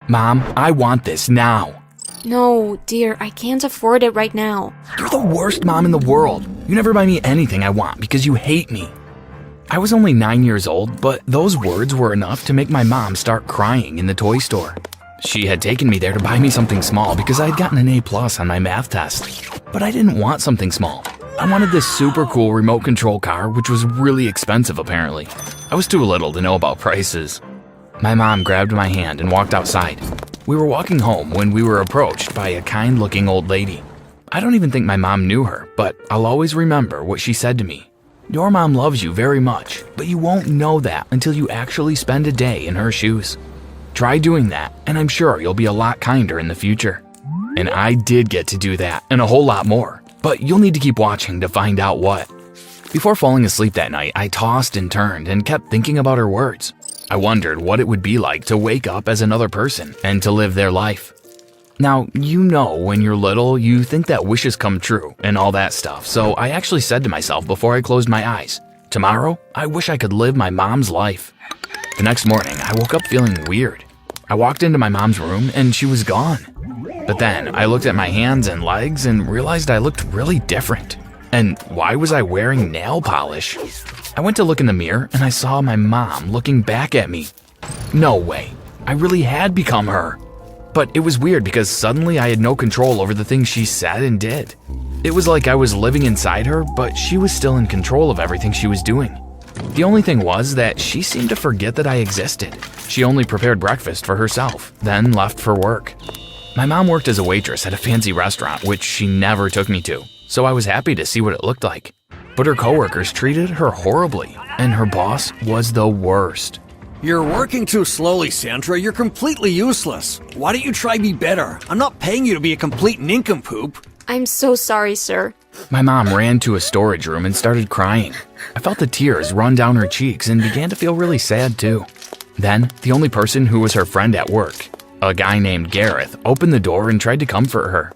Mom, I want this now. No, dear, I can't afford it right now. You're the worst mom in the world. You never buy me anything I want because you hate me. I was only 9 years old, but those words were enough to make my mom start crying in the toy store. She had taken me there to buy me something small because I had gotten an A+ on my math test. But I didn't want something small. I wanted this super cool remote control car, which was really expensive apparently. I was too little to know about prices. My mom grabbed my hand and walked outside. We were walking home when we were approached by a kind-looking old lady. I don't even think my mom knew her, but I'll always remember what she said to me. Your mom loves you very much, but you won't know that until you actually spend a day in her shoes. Try doing that, and I'm sure you'll be a lot kinder in the future. And I did get to do that, and a whole lot more, but you'll need to keep watching to find out what. Before falling asleep that night, I tossed and turned and kept thinking about her words. I wondered what it would be like to wake up as another person and to live their life. Now, you know when you're little, you think that wishes come true and all that stuff, so I actually said to myself before I closed my eyes, tomorrow, I wish I could live my mom's life. The next morning, I woke up feeling weird. I walked into my mom's room and she was gone. But then I looked at my hands and legs and realized I looked really different. And why was I wearing nail polish? I went to look in the mirror and I saw my mom looking back at me. No way, I really had become her. But it was weird because suddenly I had no control over the things she said and did. It was like I was living inside her, but she was still in control of everything she was doing. The only thing was that she seemed to forget that I existed. She only prepared breakfast for herself, then left for work. My mom worked as a waitress at a fancy restaurant, which she never took me to, so I was happy to see what it looked like. But her coworkers treated her horribly, and her boss was the worst. You're working too slowly, Sandra. You're completely useless. Why don't you try be better? I'm not paying you to be a complete nincompoop. I'm so sorry, sir. My mom ran to a storage room and started crying. I felt the tears run down her cheeks and began to feel really sad too. Then, the only person who was her friend at work, a guy named Gareth, opened the door and tried to comfort her.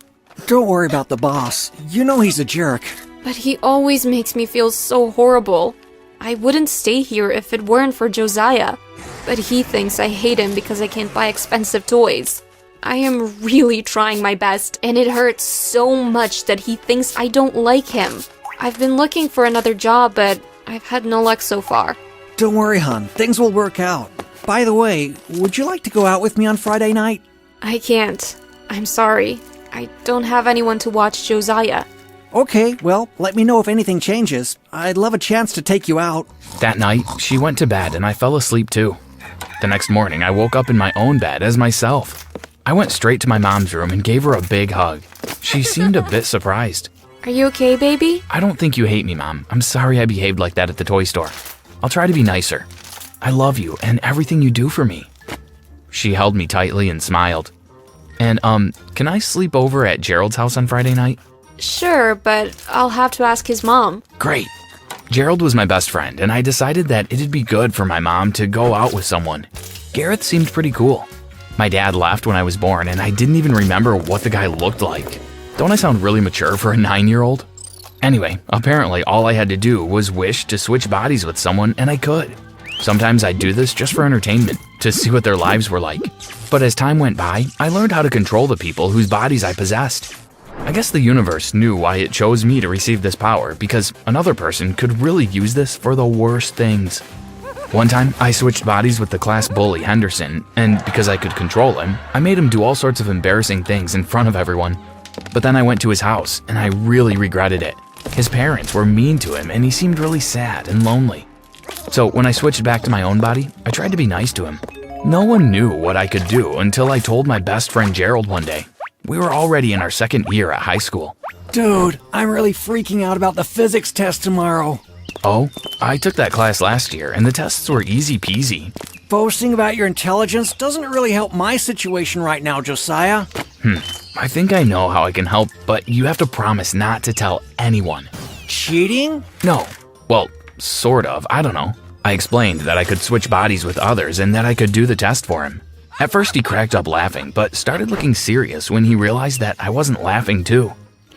Don't worry about the boss. You know he's a jerk. But he always makes me feel so horrible. I wouldn't stay here if it weren't for Josiah. But he thinks I hate him because I can't buy expensive toys. I am really trying my best, and it hurts so much that he thinks I don't like him. I've been looking for another job, but I've had no luck so far. Don't worry, hon. Things will work out. By the way, would you like to go out with me on Friday night? I can't. I'm sorry. I don't have anyone to watch Josiah. Okay, well, let me know if anything changes. I'd love a chance to take you out. That night, she went to bed and I fell asleep too. The next morning, I woke up in my own bed as myself. I went straight to my mom's room and gave her a big hug. She seemed a bit surprised. Are you okay, baby? I don't think you hate me, Mom. I'm sorry I behaved like that at the toy store. I'll try to be nicer. I love you and everything you do for me. She held me tightly and smiled. And, can I sleep over at Gerald's house on Friday night? Sure, but I'll have to ask his mom. Great. Gerald was my best friend, and I decided that it'd be good for my mom to go out with someone. Gareth seemed pretty cool. My dad left when I was born, and I didn't even remember what the guy looked like. Don't I sound really mature for a 9-year-old? Anyway, apparently all I had to do was wish to switch bodies with someone, and I could. Sometimes I'd do this just for entertainment, to see what their lives were like. But as time went by, I learned how to control the people whose bodies I possessed. I guess the universe knew why it chose me to receive this power, because another person could really use this for the worst things. One time, I switched bodies with the class bully Henderson, and because I could control him, I made him do all sorts of embarrassing things in front of everyone. But then I went to his house, and I really regretted it. His parents were mean to him, and he seemed really sad and lonely. So when I switched back to my own body, I tried to be nice to him. No one knew what I could do until I told my best friend Gerald one day. We were already in our second year at high school. Dude, I'm really freaking out about the physics test tomorrow. Oh, I took that class last year, and the tests were easy peasy. Boasting about your intelligence doesn't really help my situation right now, Josiah. I think I know how I can help, but you have to promise not to tell anyone. Cheating? No. Well, sort of. I don't know. I explained that I could switch bodies with others and that I could do the test for him. At first he cracked up laughing, but started looking serious when he realized that I wasn't laughing too.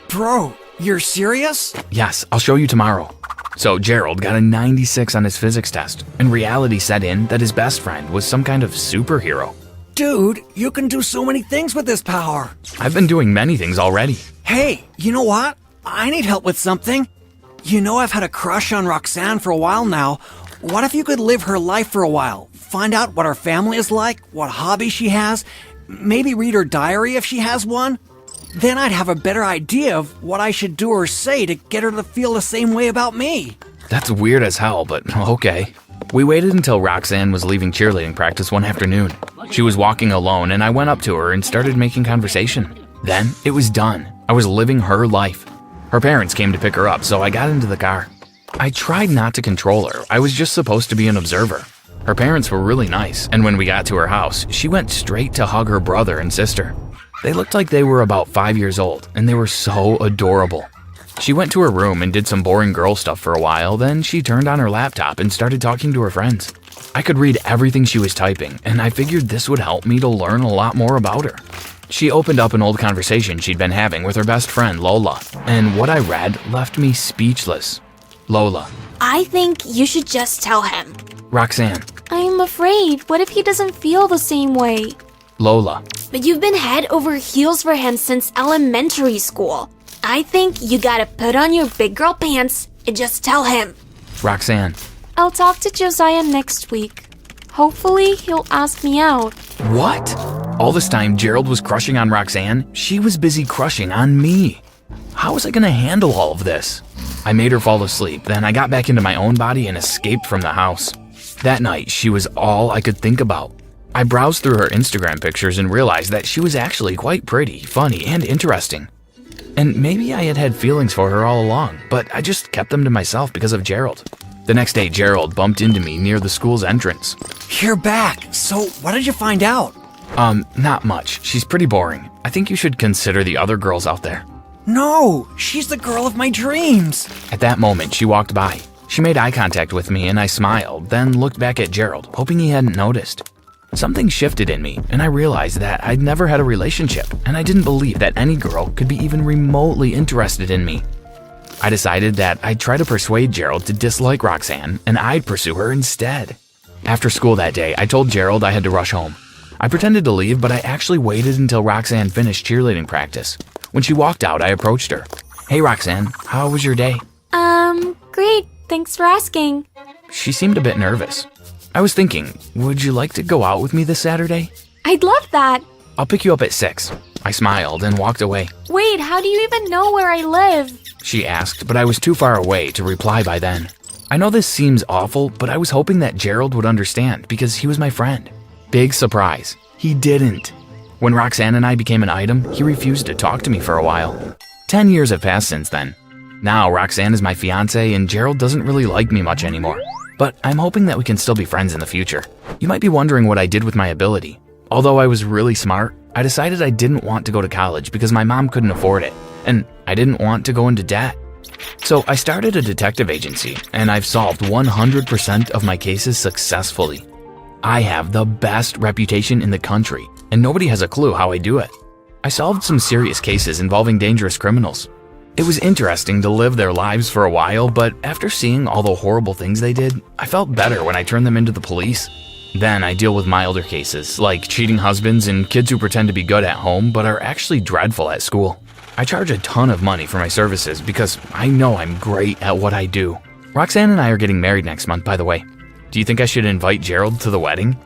Bro, you're serious? Yes, I'll show you tomorrow. So Gerald got a 96 on his physics test, and reality set in that his best friend was some kind of superhero. Dude, you can do so many things with this power. I've been doing many things already. Hey, you know what? I need help with something. You know I've had a crush on Roxanne for a while now. What if you could live her life for a while? Find out what her family is like, what hobby she has, maybe read her diary if she has one? Then I'd have a better idea of what I should do or say to get her to feel the same way about me. That's weird as hell, but okay. We waited until Roxanne was leaving cheerleading practice one afternoon. She was walking alone, and I went up to her and started making conversation. Then it was done. I was living her life. Her parents came to pick her up, so I got into the car. I tried not to control her. I was just supposed to be an observer. Her parents were really nice, and when we got to her house, she went straight to hug her brother and sister. They looked like they were about 5 years old, and they were so adorable. She went to her room and did some boring girl stuff for a while, then she turned on her laptop and started talking to her friends. I could read everything she was typing, and I figured this would help me to learn a lot more about her. She opened up an old conversation she'd been having with her best friend, Lola, and what I read left me speechless. Lola. I think you should just tell him. Roxanne. I'm afraid. What if he doesn't feel the same way? Lola. But you've been head over heels for him since elementary school. I think you gotta put on your big girl pants and just tell him. Roxanne. I'll talk to Josiah next week. Hopefully, he'll ask me out. What? All this time Gerald was crushing on Roxanne, she was busy crushing on me. How was I gonna handle all of this? I made her fall asleep, then I got back into my own body and escaped from the house. That night, she was all I could think about. I browsed through her Instagram pictures and realized that she was actually quite pretty, funny, and interesting. And maybe I had had feelings for her all along, but I just kept them to myself because of Gerald. The next day, Gerald bumped into me near the school's entrance. You're back. So, what did you find out? Not much. She's pretty boring. I think you should consider the other girls out there. No, she's the girl of my dreams. At that moment, she walked by. She made eye contact with me and I smiled, then looked back at Gerald, hoping he hadn't noticed. Something shifted in me, and I realized that I'd never had a relationship, and I didn't believe that any girl could be even remotely interested in me. I decided that I'd try to persuade Gerald to dislike Roxanne, and I'd pursue her instead. After school that day, I told Gerald I had to rush home. I pretended to leave, but I actually waited until Roxanne finished cheerleading practice. When she walked out, I approached her. Hey Roxanne, how was your day? Great. Thanks for asking. She seemed a bit nervous. I was thinking, would you like to go out with me this Saturday? I'd love that. I'll pick you up at 6. I smiled and walked away. Wait, how do you even know where I live? She asked, but I was too far away to reply by then. I know this seems awful, but I was hoping that Gerald would understand because he was my friend. Big surprise, he didn't. When Roxanne and I became an item, he refused to talk to me for a while. 10 years have passed since then. Now Roxanne is my fiance and Gerald doesn't really like me much anymore. But I'm hoping that we can still be friends in the future. You might be wondering what I did with my ability. Although I was really smart, I decided I didn't want to go to college because my mom couldn't afford it, and I didn't want to go into debt. So I started a detective agency, and I've solved 100% of my cases successfully. I have the best reputation in the country, and nobody has a clue how I do it. I solved some serious cases involving dangerous criminals. It was interesting to live their lives for a while, but after seeing all the horrible things they did, I felt better when I turned them into the police. Then I deal with milder cases, like cheating husbands and kids who pretend to be good at home but are actually dreadful at school. I charge a ton of money for my services because I know I'm great at what I do. Roxanne and I are getting married next month, by the way. Do you think I should invite Gerald to the wedding?